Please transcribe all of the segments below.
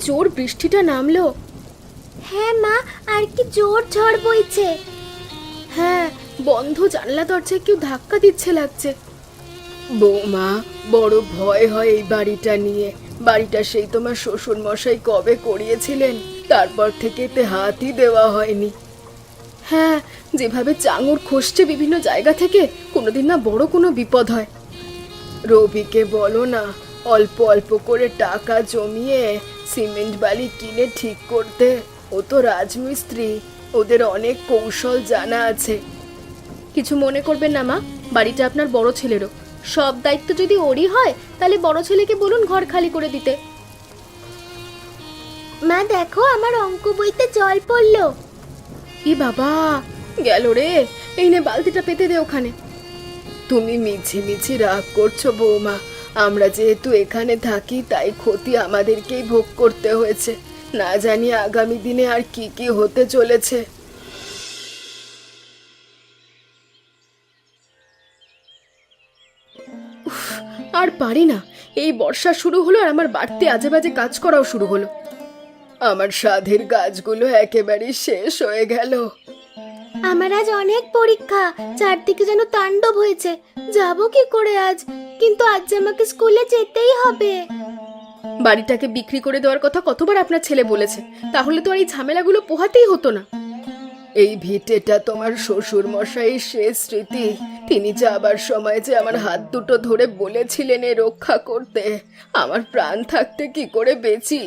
জোর বৃষ্টিটা নামলো। হ্যাঁ মা, আর কি জোর ঝড় বইছে। হ্যাঁ, বন্ধ জানলা দরজায় কেউ ধাক্কা দিচ্ছে লাগছে। বৌমা, বড় ভয় হয় এই বাড়িটা নিয়ে। বাড়িটা সেই তোমার শ্বশুর মশাই কবে করিয়েছিলেন, তারপর থেকে এতে হাতই দেওয়া হয়নি। হ্যাঁ, যেভাবে চাঙড় খসছে বিভিন্ন জায়গা থেকে, কোনোদিন না বড় কোনো বিপদ হয়। রবিকে বলো না অল্প অল্প করে টাকা জমিয়ে সিমেন্ট বালি কিনে ঠিক করতে। ও তো রাজমিস্ত্রি, ওদের অনেক কৌশল জানা আছে। কিছু মনে করবেন না মা, বাড়িটা আপনার বড় ছেলেরও। সব দায়িত্ব যদি ওরই হয়, তাহলে বড় ছেলেকে বলুন ঘর খালি করে দিতে। মা দেখো, আমার অঙ্ক বইতে জল পড়লো। ই বাবা, গেল রে। এই নে বালতিটা পেতে দে ওখানে। তুমি মিছি মিছি রাগ করছো বৌমা। আমরা যেহেতু এখানে থাকি, তাই ক্ষতি আমাদেরকেই ভোগ করতে হয়েছে। না জানি আগামী দিনে আর কি কি হতে চলেছে। আর পারি না, এই বর্ষা শুরু হলো আর আমার বাড়তি আজে বাজে কাজ করাও শুরু হলো। আমার সাধের গাছগুলো একেবারে শেষ হয়ে গেল। আমার আজ অনেক পরীক্ষা, চারদিকে যেন তাণ্ডব হয়েছে। যাব কি করে আজ? কিন্তু আজ যে আমাকে স্কুলে যেতেই হবে। বাড়িটাকে বিক্রি করে দেওয়ার কথা কতবার আপনার ছেলে বলেছে, তাহলে তো আর এই ঝামেলাগুলো পোহাতেই হতো না। এই ভিটেটা তোমার শ্বশুর মশাইয়ের শেষ স্মৃতি। তিনি যাবার সময় যে আমার হাত দুটো ধরে বলেছিলেন এ রক্ষা করতে। আমার প্রাণ থাকতে কি করে বেচি?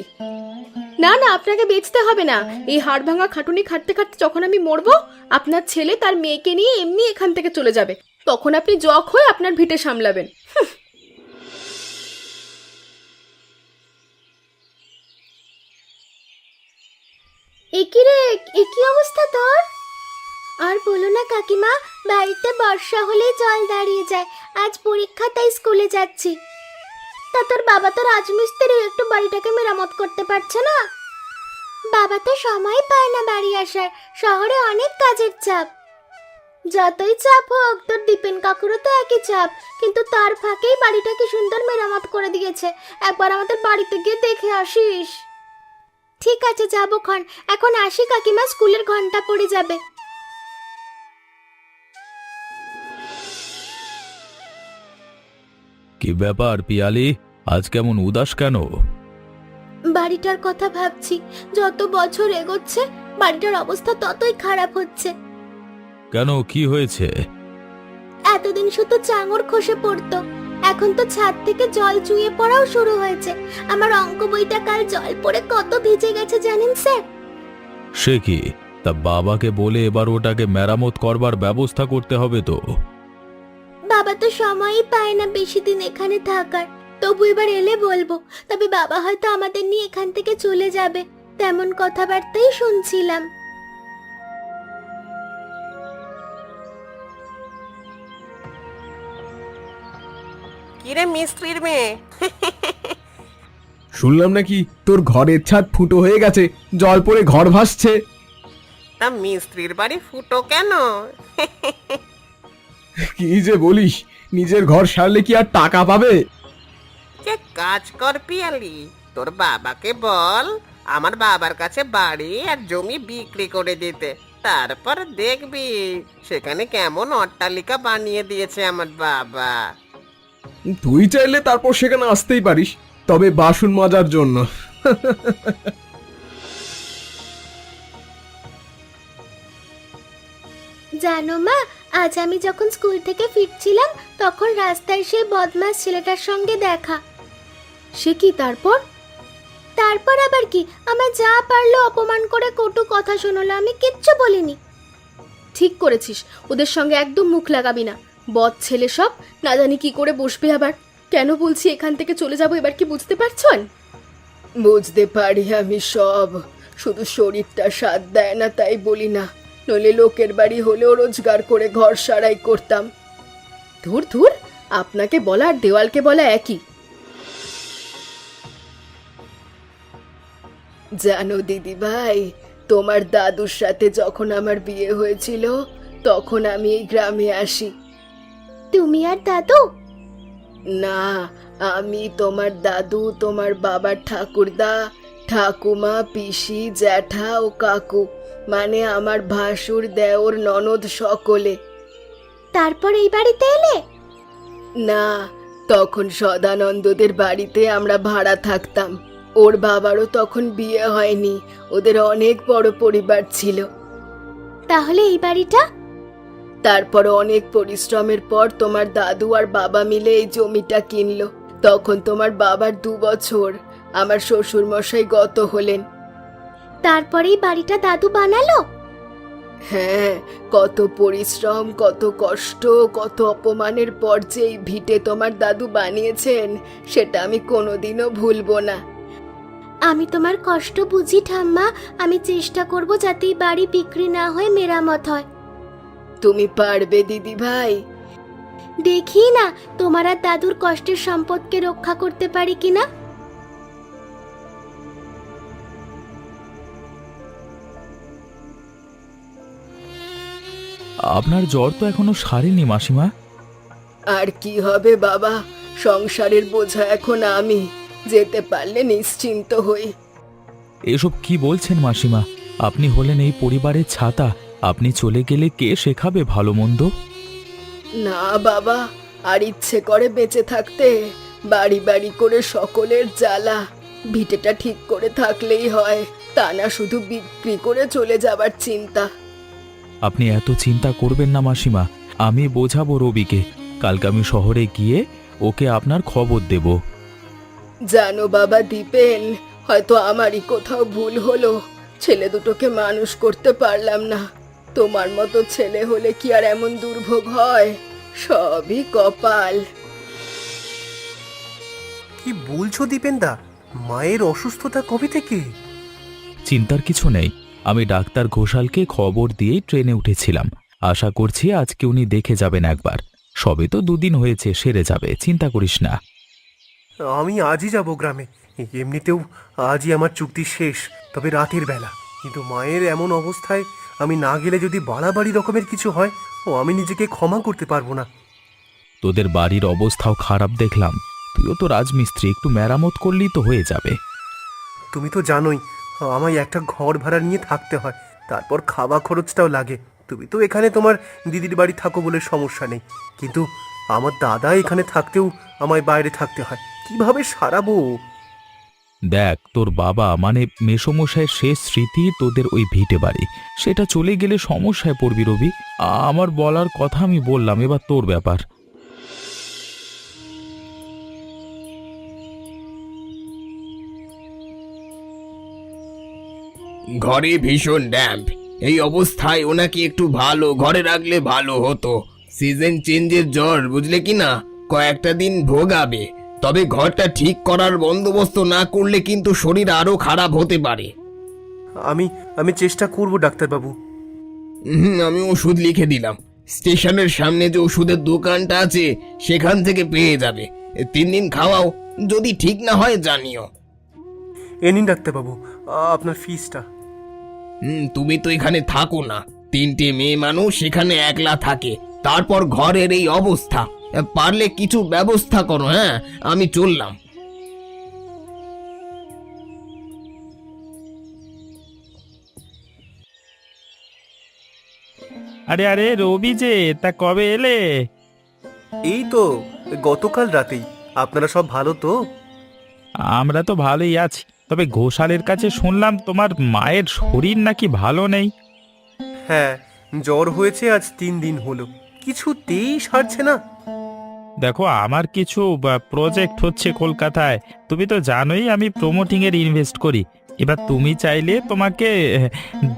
না না, আপনাকে বেচতে হবে না। এই হাড় ভাঙা খাটুনি খাটতে খাটতে যখন আমি মরবো, আপনার ছেলে তার মেয়েকে নিয়ে এমনি এখান থেকে চলে যাবে। তখন আপনি জখ হয়ে আপনার ভিটে সামলাবেন। একি রে, একই অবস্থা তোর? আর বলো না কাকিমা, বাড়িতে বর্ষা হলেই জল দাঁড়িয়ে যায়। আজ পরীক্ষা, তাই স্কুলে যাচ্ছি। তা তোর বাবা তো রাজমিস্ত্রি, একটু বাড়িটাকে মেরামত করতে পারছে না? বাবা তো সময় পায় না বাড়ি আসার, শহরে অনেক কাজের চাপ। যতই চাপ হোক, তোর দীপেন কাকুরও তো একই চাপ, কিন্তু তার ফাঁকেই বাড়িটা কি সুন্দর মেরামত করে দিয়েছে। একবার আমাদের বাড়িতে গিয়ে দেখে আসিস। ঠিক আছে, যাবো ক্ষণ। এখন আসি কাকিমা, স্কুলের ঘন্টা পড়ে যাবে। কি ব্যাপার পিয়ালি, আজ কেমন উদাস কেন? বাড়িটার কথা ভাবছি। যত বছর এগোচ্ছে বাড়িটার অবস্থা ততই খারাপ হচ্ছে। কেন, কি হয়েছে? এতদিন শুধু চাঙড় খসে পড়তো, এখন তো ছাদ থেকে জল চুইয়ে পড়াও শুরু হয়েছে। আমার অঙ্ক বইটা কাল জল পড়ে কত ভিজে গেছে জানেন স্যার। সে কি, তা বাবাকে বলে এবার ওটাকে মেরামত করবার ব্যবস্থা করতে হবে তো। বাবা তো সময়ই পায় না বেশি দিন এখানে থাকার। তবু এবার এলে বলবো, তবে বাবা হয়তো আমাদের নিয়ে এখান থেকে চলে যাবে, তেমন কথাবার্তাই শুনছিলাম। কিরে মিস্ত্রির মেয়ে, শুনলাম নাকি তোর ঘরের ছাদ ফুটো হয়ে গেছে, জল পড়ে ঘর ভাসছে। তা মিস্ত্রির বাড়ি ফুটো কেন? কি যে বলিস, নিজের ঘর সারলে কি আর টাকা পাবে? যে কাজ কর পিয়ালি, তোর বাবাকে বল আমার বাবার কাছে বাড়ি আর জমি বিক্রি করে দিতে। তারপর দেখবি সেখানে কেমন অট্টালিকা বানিয়ে দিয়েছে আমার বাবা। তুই চাইলে তারপর সেখানে আসতেই পারিস, তবে বাসন মাজার জন্য। জানো মা, আজ আমি যখন স্কুল থেকে ফিরছিলাম, তখন রাস্তায় সেই বদমাস ছেলেটার সঙ্গে দেখা। সে কি তারপর? তারপর আবার কি, আমার যা পারলো অপমান করে কটু কথা শোনালো, আমি কিচ্ছু বলিনি। ঠিক করেছিস, ওদের সঙ্গে একদম মুখ লাগাবি না। বদ ছেলে সব, না জানি কি করে বসবে আবার। কেন বলছি এখান থেকে চলে যাব, এবার কি বুঝতে পারছেন? বুঝতে পারি আমি সব, শুধু শরীরটা সাথ দেয় না তাই বলি না। নইলে লোকের বাড়ি হলেও রোজগার করে ঘর সারাই করতাম। ধুর ধুর, আপনাকে বলা আর দেওয়ালকে বলা একই। জানো দিদি ভাই, তোমার দাদুর সাথে যখন আমার বিয়ে হয়েছিল, তখন আমি এই গ্রামে আসি। তুমি আর দাদু? না, আমি, তোমার দাদু, তোমার বাবার ঠাকুরদা, ঠাকুমা, পিসি, জ্যাঠা ও কাকু, মানে আমার ভাসুর, দেওর, ননদ সকলে। তারপর এই বাড়িতে এলে? না, তখন সদানন্দদের বাড়িতে আমরা ভাড়া থাকতাম। ওর বাবারও তখন বিয়ে হয়নি, ওদের অনেক বড় পরিবার ছিল। তাহলে এই বাড়িটা? তারপর অনেক পরিশ্রমের পর তোমার দাদু আর বাবা মিলে এই জমিটা কিনলো। তখন তোমার বাবার 2 বছর, আমার শ্বশুর মশাই গত হলেন। তারপরেই বাড়িটা দাদু বানালো? হ্যাঁ, কত পরিশ্রম, কত কষ্ট, কত অপমানের পর যে এই ভিটে তোমার দাদু বানিয়েছেন, সেটা আমি কোনোদিনও ভুলবো না। আমি তোমার কষ্ট বুঝি ঠাম্মা। আমি চেষ্টা করব যাতে এই বাড়ি বিক্রি না হয়ে মেরামত হয়। তুমি পারবে দিদি ভাই? দেখি না তোমার আর দাদুর কষ্টের সম্পদকে রক্ষা করতে পারি কিনা। আপনার জ্বর তো এখনো সারেনি মাসিমা। আর কি হবে বাবা, সংসারের বোঝা এখন আমি, যেতে পারলে নিশ্চিন্ত হই। এসব কি বলছেন মাসিমা? আপনি হলেন এই পরিবারের ছাতা, আপনি চলে গেলে কে শেখাবে ভালো মন্দ? না বাবা, আর ইচ্ছে করে বেঁচে থাকতে? বাড়ি বাড়ি করে সকলের জ্বালা। ভিটেটা ঠিক করে থাকলেই হয়, তা না শুধু বিক্রি করে চলে যাবার চিন্তা। আপনি এত চিন্তা করবেন না মাসিমা, আমি বোঝাবো রবিকে। কালকে আমি শহরে গিয়ে ওকে আপনার খবর দেব। জানো বাবা দীপেন, হয়তো আমারই কোথাও ভুল হলো, ছেলে দুটোকে মানুষ করতে পারলাম না। তোমার মতো ছেলে হলে কি আর এমন দুর্ভোগ হয়? সবই কপাল। কি বলছো দীপেনদা? মায়ের অসুস্থতা কবে থেকে? চিন্তার কিছু নেই, আমি ডাক্তার ঘোষালকে খবর দিয়েই ট্রেনে উঠেছিলাম। আশা করছি আজকে উনি দেখে যাবেন একবার। সবে তো 2 দিন হয়েছে, সেরে যাবে, চিন্তা করিস না। আমি আজই যাব গ্রামে। এমনিতেও আজই আমার চুক্তি শেষ, তবে রাতের বেলা। কিন্তু মায়ের এমন অবস্থায় আমি না গেলে যদি বাড়াবাড়ি রকমের কিছু হয়, আমি নিজেকে ক্ষমা করতে পারবো না। তোদের বাড়ির অবস্থাও খারাপ দেখলাম, তুইও তো রাজমিস্ত্রি, একটু মেরামত করলেই তো হয়ে যাবে। তুমি তো জানোই আমায় একটা ঘর ভাড়া নিয়ে থাকতে হয়, তারপর খাওয়া খরচটাও লাগে। তুমি তো এখানে তোমার দিদির বাড়ি থাকো বলে সমস্যা নেই, কিন্তু আমার দাদা এখানে থাকতেও আমায় বাইরে থাকতে হয়। কিভাবে সারাবো? দেখ, তোর বাবা মানে মেসোমশাইয়ের শেষ স্মৃতি তোদের ওই ভিটে বাড়ি, সেটা চলে গেলে সমস্যায় পড়বি রবি। আমার বলার কথা আমি বললাম, এবার তোর ব্যাপার। ঘরে ভীষণ ড্যাম্প, এই অবস্থায় ওনাকে একটু ভালো ঘরে রাখলে ভালো হতো। সিজন চেঞ্জের জ্বর, বুঝলে কি না, কয়েকটা দিন ভোগাবে। তবে ঘরটা ঠিক করার বন্দোবস্ত না করলে কিন্তু শরীর আরো খারাপ হতে পারে। আমি চেষ্টা করব ডাক্তারবাবু। আমি ওষুধ লিখে দিলাম। স্টেশনের সামনে যে ওষুধের দোকানটা আছে সেখান থেকে পেয়ে যাবে। 3 দিন খাওয়াও, যদি ঠিক না হয় জানিও। এ নিন ডাক্তারবাবু আপনার ফিসটা। তুমি তো এখানে থাকো না, 3টে মেয়ে মানুষ সেখানে একলা থাকে, তারপর ঘরের এই অবস্থা। পারলে কিছু ব্যবস্থা করো। হ্যাঁ, আমি চললাম। আরে আরে রবি যে, তা কবে এলে? এই তো গতকাল রাতেই। আপনারা সব ভালো তো? আমরা তো ভালোই আছি, তবে ঘোষালের কাছে শুনলাম তোমার মায়ের শরীর নাকি ভালো নেই। হ্যাঁ, জ্বর হয়েছে আজ 3 দিন হলো, কিছুতেই সারছে না। দেখো, আমার কিছু প্রজেক্ট হচ্ছে কলকাতায়, তুমি তো জানোই আমি প্রমোটিংয়ের ইনভেস্ট করি। এবার তুমি চাইলে তোমাকে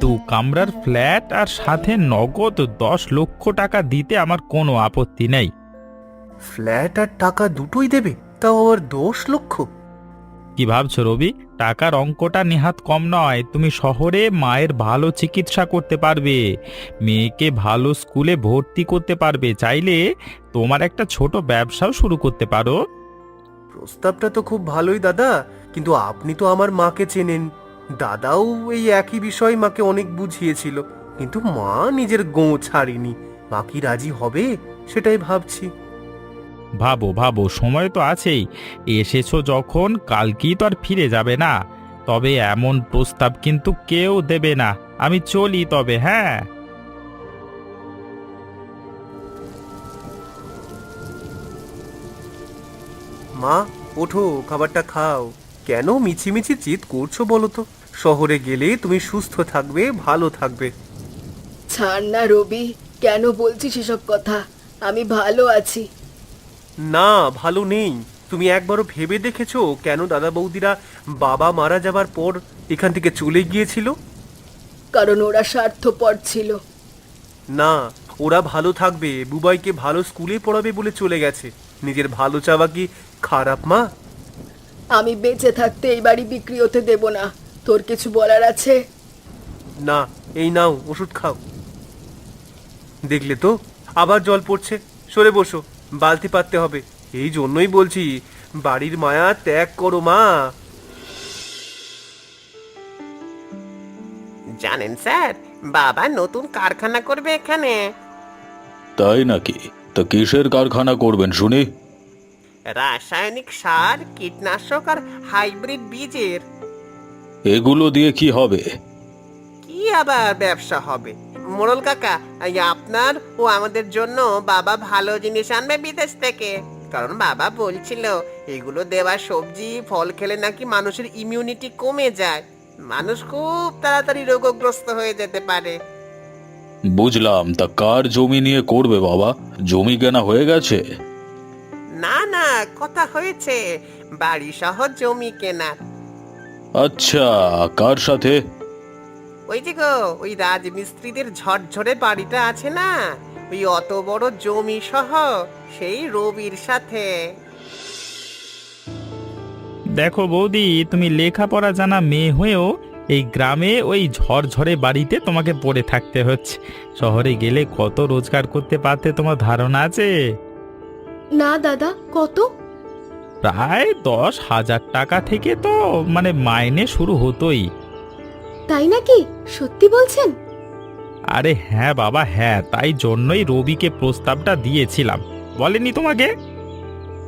2 কামরার ফ্ল্যাট আর সাথে নগদ 10 লক্ষ টাকা দিতে আমার কোনো আপত্তি নেই। ফ্ল্যাট আর টাকা দুটোই দেবে, তাও আবার 10 লক্ষ? কি ভাবছো রবি? টাকার অঙ্কটা নেহাত কম নয়। তুমি শহরে মায়ের ভালো চিকিৎসা করতে পারবে, মেয়েকে ভালো স্কুলে ভর্তি করতে পারবে, চাইলে তোমার একটা ছোট ব্যবসাও শুরু করতে পারো। প্রস্তাবটা তো খুব ভালোই দাদা, কিন্তু আপনি তো আমার মাকে চেনেন। দাদাও এই একই বিষয় মাকে অনেক বুঝিয়েছিল, কিন্তু মা নিজের গোঁ ছাড়েনি। মা কি রাজি হবে সেটাই ভাবছি। ভাবো ভাবো, সময় তো আছেই। এসেছো যখন, কালকেই তো আর ফিরে যাবে না। তবে এমন প্রস্তাব কিন্তু কেউ দেবে না। আমি চলি তবে, হ্যাঁ। মা, ওঠো, খাবারটা খাও। কেন মিছিমিছি চিৎ করছো বলো তো? শহরে গেলে তুমি সুস্থ থাকবে, ভালো থাকবে। ছাড় না রবি, কেন বলছিস এসব কথা? আমি ভালো আছি। না, ভালো নেই। তুমি একবারও ভেবে দেখেছো কেন দাদা বৌদিরা বাবা মারা যাবার পর এখান থেকে চলে গিয়েছিল? কারণ ওরা স্বার্থপর ছিল। না, ওরা ভালো থাকবে, বুবাইকে ভালো স্কুলে পড়াবে বলে চলে গেছে। নিজের ভালো চাওয়া কি খারাপ মা? আমি বেঁচে থাকতে এই বাড়ি বিক্রি হতে দেব না। তোর কিছু বলার আছে? না, এই নাও ওষুধ খাও। দেখলে তো আবার জল পড়ছে। সরে বসো, বালতি পাততে হবে। এই জন্যই বলছি বাড়ির মায়া ত্যাগ করো মা। জানেন স্যার, বাবা নতুন কারখানা করবে এখানে। তাই নাকি? তা কিসের কারখানা করবেন শুনি? রাসায়নিক সার, কীটনাশক আর হাইব্রিড বীজের। এগুলো দিয়ে কি হবে? কি আবার ব্যবসা হবে মোড়ল কাকা? এই আপনার ও আমাদের জন্য বাবা ভালো জিনিস আনবে বিদেশ থেকে। কারণ বাবা বলছিল এগুলো দেওয়া সবজি ফল খেলে নাকি মানুষের ইমিউনিটি কমে যায়, মানুষ খুব তাড়াতাড়ি রোগগ্রস্ত হয়ে যেতে পারে। বুঝলাম। তা কার জমি নিয়ে করবে বাবা? জমি কেনা হয়ে গেছে? না না, কথা হয়েছে বাড়ি সহ জমি কেনার। আচ্ছা, কার সাথে? ওই যে গো, ওই রাজমিস্ত্রিদের ঝরঝরে বাড়িটা আছে না, ওই অত বড় জমি সহ সেই রবির সাথে। দেখো বৌদি, তুমি লেখাপড়া জানা মেয়ে হয়েও এই গ্রামে ওই ঝরঝরে বাড়িতে তোমাকে পড়ে থাকতে হচ্ছে। শহরে গেলে কত রোজগার করতে পারতে তোমার ধারণা আছে? না দাদা, কত? প্রায় 10,000 টাকা থেকে তো মাইনে শুরু হতোই। তাই নাকি? সত্যি বলছেন? আরে হ্যাঁ বাবা, হ্যাঁ। তাই জন্যই রবিকে প্রস্তাবটা দিয়েছিলাম, বলেনি তোমাকে?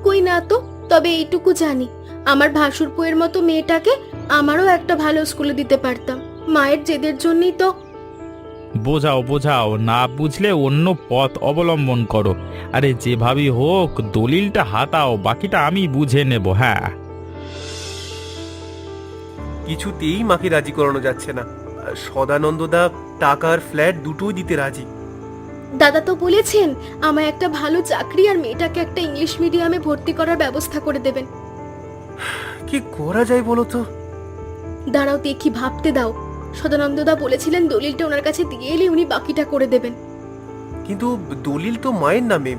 কই না তো। তবে এইটুকু জানি, আমার ভাসুরপুয়ের মতো মেয়েটাকে আমারও একটা ভালো স্কুলে দিতে পারতাম। মায়ের জেদের জন্যই তো। বোঝাও বোঝাও, না বুঝলে অন্য পথ অবলম্বন করো। আরে যেভাবেই হোক দলিলটা হাতাও, বাকিটা আমি বুঝে নেব। হ্যাঁ, কিছুতেই মাকে রাজি করানো যাচ্ছে না। সদানন্দদা টাকার ফ্ল্যাট দুটোই দিতে রাজি। দাদা তো বলেছেন আমায় একটা ভালো চাকরি আর মেয়েটাকে একটা ইংলিশ মিডিয়ামে ভর্তি করার ব্যবস্থা করে দেবেন। কি করা যায় বলো তো? দাঁড়াও দেখি, ভাবতে দাও। সদানন্দদা বলেছিলেন দলিলটা ওনার কাছে দিয়ে এলে উনি বাকিটা করে দেবেন। কিন্তু দলিল তো মায়ের নামে,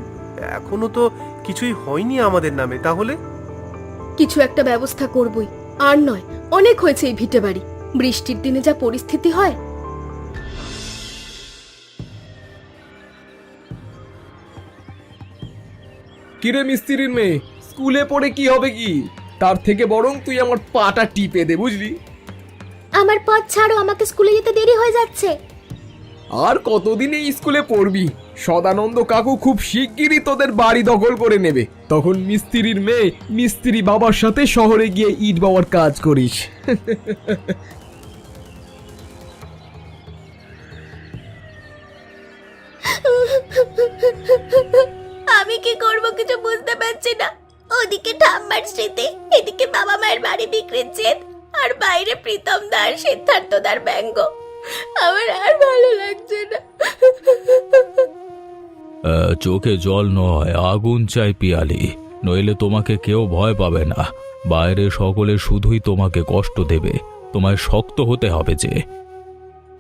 এখনো তো কিছুই হয়নি আমাদের নামে। তাহলে কিছু একটা ব্যবস্থা করবই। আর নয়, অনেক হয়েছে এই ভিটে বাড়ি। বৃষ্টির দিনে যা পরিস্থিতি হয়। কিরে মিস্ত্রির মেয়ে, স্কুলে পড়ে কি হবে কি? তার থেকে বরং তুই আমার পাটা টিপে দে, বুঝলি? আমার পথ ছাড়ো, আমাকে স্কুলে যেতে দেরি হয়ে যাচ্ছে। আর কতদিন এই স্কুলে পড়বি? সদানন্দ কাকু খুব শিগগিরই তোদের বাড়ি দখল করে নেবে। তখন মিস্ত্রির মেয়ে মিস্ত্রি বাবার সাথে শহরে গিয়ে ইট বাবার কাজ করিস। আমি কি করব কিছু বুঝতে পারছি না। ওদিকে ঠাম্মার স্মৃতি, এদিকে বাবা মায়ের বাড়ি বিক্রির জেদ, আর বাইরে প্রীতমদার সিদ্ধার্থদার ব্যঙ্গ। আমার আর ভালো লাগছে না। চোখে জল নয়, আগুন চাই পিয়ালি, নইলে তোমাকে কেউ ভয় পাবে না। বাইরে সকলে শুধুই তোমাকে কষ্ট দেবে, তোমায় শক্ত হতে হবে যে।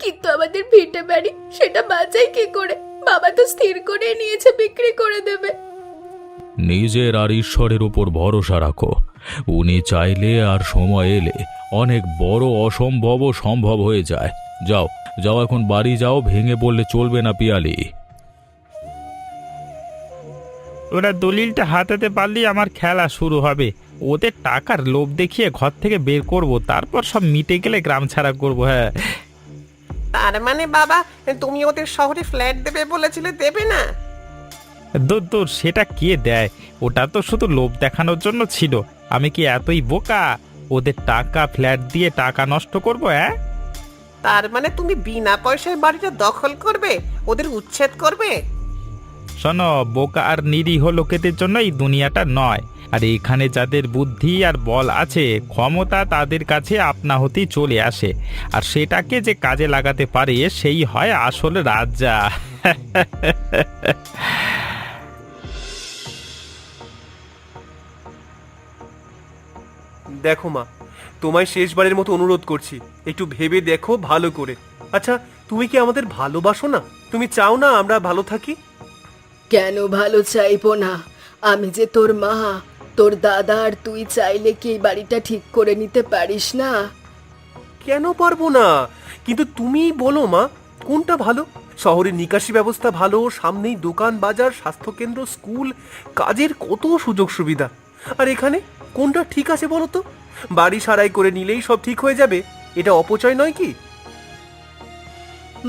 কিন্তু আমাদের ভিটে বাড়ি, সেটা বাঁচাই কি করে? বাবা তো স্থির করে নিয়েছে বিক্রি করে দেবে। নিজের আর ঈশ্বরের উপর ভরসা রাখো। উনি চাইলে আর সময় এলে অনেক বড় অসম্ভবও সম্ভব হয়ে যায়। যাও যাও, এখন বাড়ি যাও, ভেঙে পড়লে চলবে না পিয়ালি। ওরা দলিলটা হাতাতে পারলেই আমার খেলা শুরু হবে। ওদের টাকার লোভ দেখিয়ে ঘর থেকে বের করব, তারপর সব মিটে গেলে গ্রাম ছাড়া করব। হ্যাঁ, তার মানে বাবা, তুমি ওদের শহরে ফ্ল্যাট দেবে বলেছিলে, দেবে না? দূর, সেটা কে দেয়? ওটা তো শুধু লোভ দেখানোর জন্য ছিল। আমি কি এতই বোকা? ওদের টাকা ফ্ল্যাট দিয়ে টাকা নষ্ট করবো? হ্যাঁ, তার মানে তুমি বিনা পয়সায় বাড়িটা দখল করবে, ওদের উচ্ছেদ করবে? শোনো, বোকা আর নিরীহ লোকেদের জন্য এই দুনিয়াটা নয়। আর এখানে যাদের বুদ্ধি আর বল আছে, ক্ষমতা তাদের কাছে আপনা হতেই চলে আসে, আর সেটাকে যে কাজে লাগাতে পারে সেই হয় আসল রাজা। দেখো মা, তোমায় শেষবারের মতো অনুরোধ করছি, একটু ভেবে দেখো ভালো করে। আচ্ছা, তুমি কি আমাদের ভালোবাসো না? তুমি চাও না আমরা ভালো থাকি? কেন ভালো চাইবো না? আমি যে তোর মা, তোর দাদা আর তুই চাইলে কি এই বাড়িটা ঠিক করে নিতে পারিস না? কেন পারবো না? কিন্তু তুমি বলো মা, কোনটা ভালো? শহরের নিকাশি ব্যবস্থা ভালো, সামনেই দোকান বাজার, স্বাস্থ্যকেন্দ্র, স্কুল, কাজের কত সুযোগ সুবিধা। আর এখানে কোনটা ঠিক আছে বলো তো? বাড়ি সারাই করে নিলেই সব ঠিক হয়ে যাবে, এটা অপচয় নয় কি?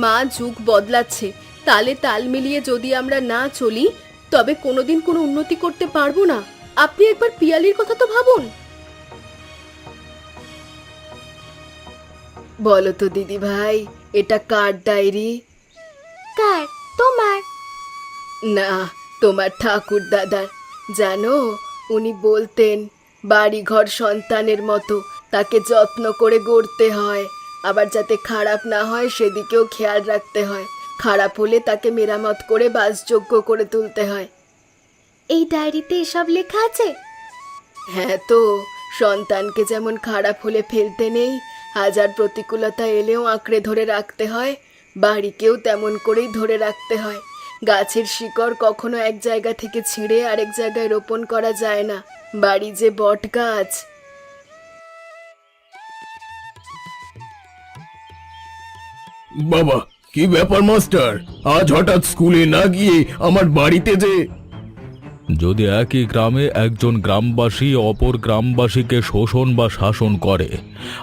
মা, যুগ বদলাচ্ছে, তালে তাল মিলিয়ে যদি আমরা না চলি তবে কোনোদিন কোনো উন্নতি করতে পারবো না। আপনি একবার পিয়ালির কথা তো ভাবুন। বলো তো দিদি ভাই, এটা কার ডায়েরি? কার? তোমার? না, তোমার ঠাকুর দাদার। জানো, উনি বলতেন বাড়িঘর সন্তানের মতো, তাকে যত্ন করে গড়তে হয়, আবার যাতে খারাপ না হয় সেদিকেও খেয়াল রাখতে হয়। খারাপ হলে তাকে মেরামত করে বাসযোগ্য করে তুলতে হয়। এই ডায়েরিতে এসব লেখা আছে? হ্যাঁ তো, সন্তানকে যেমন খারাপ হলে ফেলতে নেই, হাজার প্রতিকূলতা এলেও আঁকড়ে ধরে রাখতে হয়, বাড়িকেও তেমন করেই ধরে রাখতে হয়। গাছের শিকড় কখনো এক জায়গা থেকে ছিঁড়ে আরেক জায়গায় রোপণ করা যায় না। বাড়ি যে বট গাছ। বাবা, কি ব্যাপার মাস্টার, আজ হঠাৎ স্কুলে না গিয়ে আমার বাড়িতে যে? যদি একই গ্রামে একজন গ্রামবাসী অপর গ্রামবাসীকে শোষণ বা শাসন করে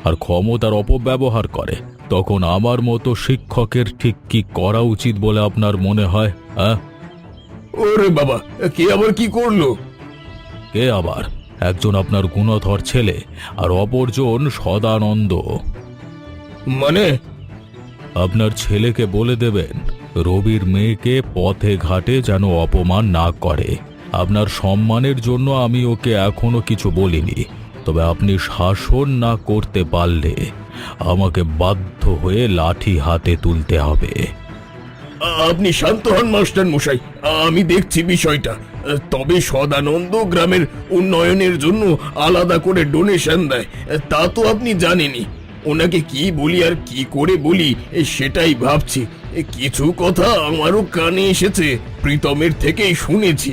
আর ক্ষমতার অপব্যবহার করে, তখন আমার মতো শিক্ষকের ঠিক কি করা উচিত বলে আপনার মনে হয়? হ্যাঁ, ওরে বাবা, কে আবার কি করলো? কে আবার? একজন আপনার গুণধর ছেলে আর অপরজন সদানন্দ। মানে? আপনার ছেলেকে বলে দেবেন রবির মেয়েকে পথে ঘাটে যেন অপমান না করে। আপনার সম্মানের জন্য আমি ওকে এখনো কিছু বলিনি, তবে আপনি শাসন না করতে পারলে আমাকে বাধ্য হয়ে লাঠি হাতে তুলতে হবে। আপনি শান্ত হন মাস্টার মশাই, আমি দেখছি বিষয়টা। তবে সদানন্দ গ্রামের উন্নয়নের জন্য আলাদা করে ডোনেশন দেয়, তা তো আপনি জানেনই। ওনাকে কি বলি আর কি করে বলি সেটাই ভাবছি। কিছু কথা আমারও কানে এসেছে, প্রীতমের থেকেই শুনেছি,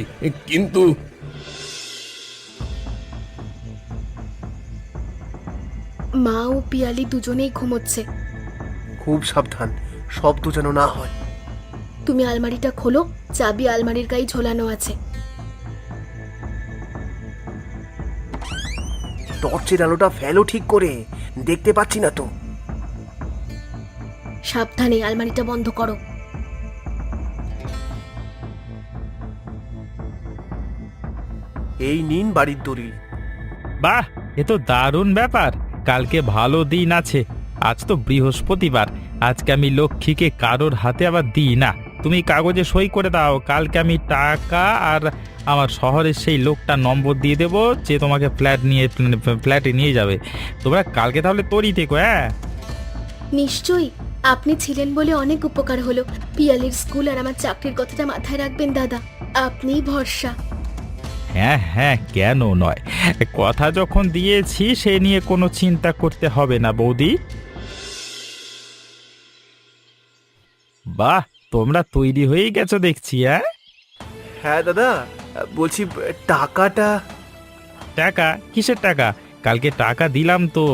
কিন্তু মা ও পিয়ালি দুজনেই ঘুমোচ্ছে। খুব সাবধান, শব্দ যেন না হয়। তুমি আলমারিটা খোলো, চাবি আলমারির গায়ে ঝোলানো আছে। টর্চের আলোটা ফেলো ঠিক করে, দেখতে পাচ্ছি না তো। সাবধানে আলমারিটা বন্ধ করো। এই নিন বাড়ির দলিল। বাহ, এ তো দারুণ ব্যাপার। কালকে ভালো দিন আছে, আজ তো বৃহস্পতিবার। আজকে আমি লক্ষ্মীকে কারোর হাতে আবার দিই না। তুমি কাগজে সই করে দাও, কালকে আমি টাকা আর আমার শহরের সেই লোকটা নম্বর দিয়ে দেবো যে তোমাকে ফ্ল্যাটে নিয়ে যাবে। তোমরা কালকে তাহলে তৈরি থেকো। হ্যাঁ, নিশ্চয়ই, আপনি ছিলেন বলে অনেক উপকার হলো। পিয়ালির স্কুল আর আমার চাকরির কথাটা মাথায় রাখবেন দাদা, আপনিই ভরসা। হ্যাঁ হ্যাঁ, কেন নয়। কথা যখন দিয়েছি সে নিয়ে কোনো চিন্তা করতে হবে না বৌদি। বাহ, তোমরা তৈরি হয়েই গেছো দেখছি। হ্যাঁ দাদা, বলছি টাকাটা? টাকা? কিসের টাকা? কালকে টাকা দিলাম তো।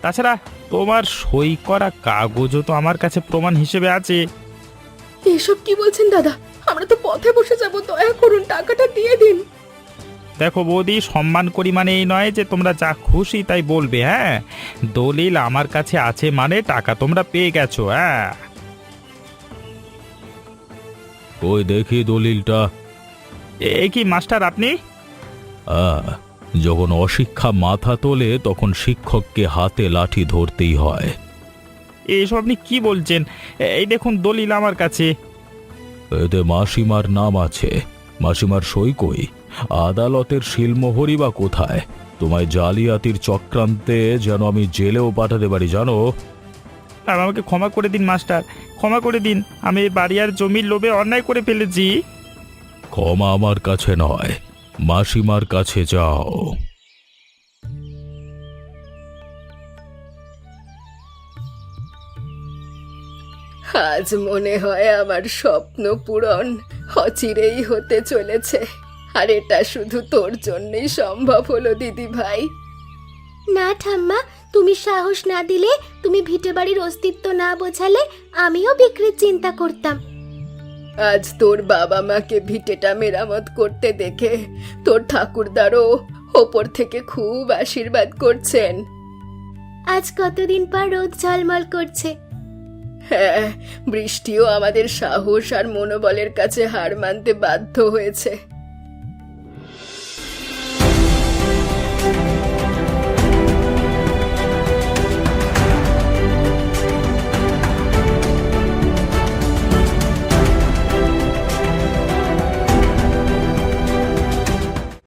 তাছাড়া তোমার সই করা কাগজও তো আমার কাছে প্রমাণ হিসেবে আছে। এসব কি বলছেন দাদা? আমরা তো পথে বসে যাব, দয়া করুন টাকাটা দিয়ে দিন। দেখো বৌদি, সম্মান করি মানে এই নয় যে তোমরা যা খুশি তাই বলবে। হ্যাঁ, দলিল আমার কাছে আছে মানে টাকা তোমরা পেয়ে গেছো। হ্যাঁ, ওই দেখি দলিলটা। এ কি মাস্টার আপনি? যখন অশিক্ষা মাথা তোলে তখন শিক্ষককে হাতে লাঠি ধরতেই হয়। এইসব আপনি কি বলছেন? এই দেখুন দলিল আমার কাছে। এতে মাসিমার নাম আছে, মাসিমার সই কই? আদালতের শিলমোহরই বা কোথায়? তোমায় জালিয়াতির চক্রান্তে যেন আমি জেলেও পাঠাতে পারি জানো। আর আমাকে ক্ষমা করে দিন মাস্টার, ক্ষমা করে দিন। আমি এই বাড়ি আর জমির লোভে অন্যায় করে ফেলেছি। ক্ষমা আমার কাছে নয়, মাসিমার কাছে যাও। আজ মনে হয় আমার স্বপ্ন পূরণ অচিরেই হতে চলেছে। আর এটা শুধু তোর জন্যই সম্ভব হলো দিদি ভাই। না ঠাম্মা, তুমি সাহস না দিলে, তুমি ভিটে বাড়ির অস্তিত্ব না বোঝালে আমিও বিক্রির চিন্তা করতাম। আজ তোর বাবা মাকে ভিটেটা মেরামত করতে দেখে তোর ঠাকুরদারও ওপর থেকে খুব আশীর্বাদ করছেন। আজ কতদিন পর রোদ ঝলমল করছে। হ্যাঁ, বৃষ্টিও আমাদের সাহস আর মনোবলের কাছে হার মানতে বাধ্য হয়েছে।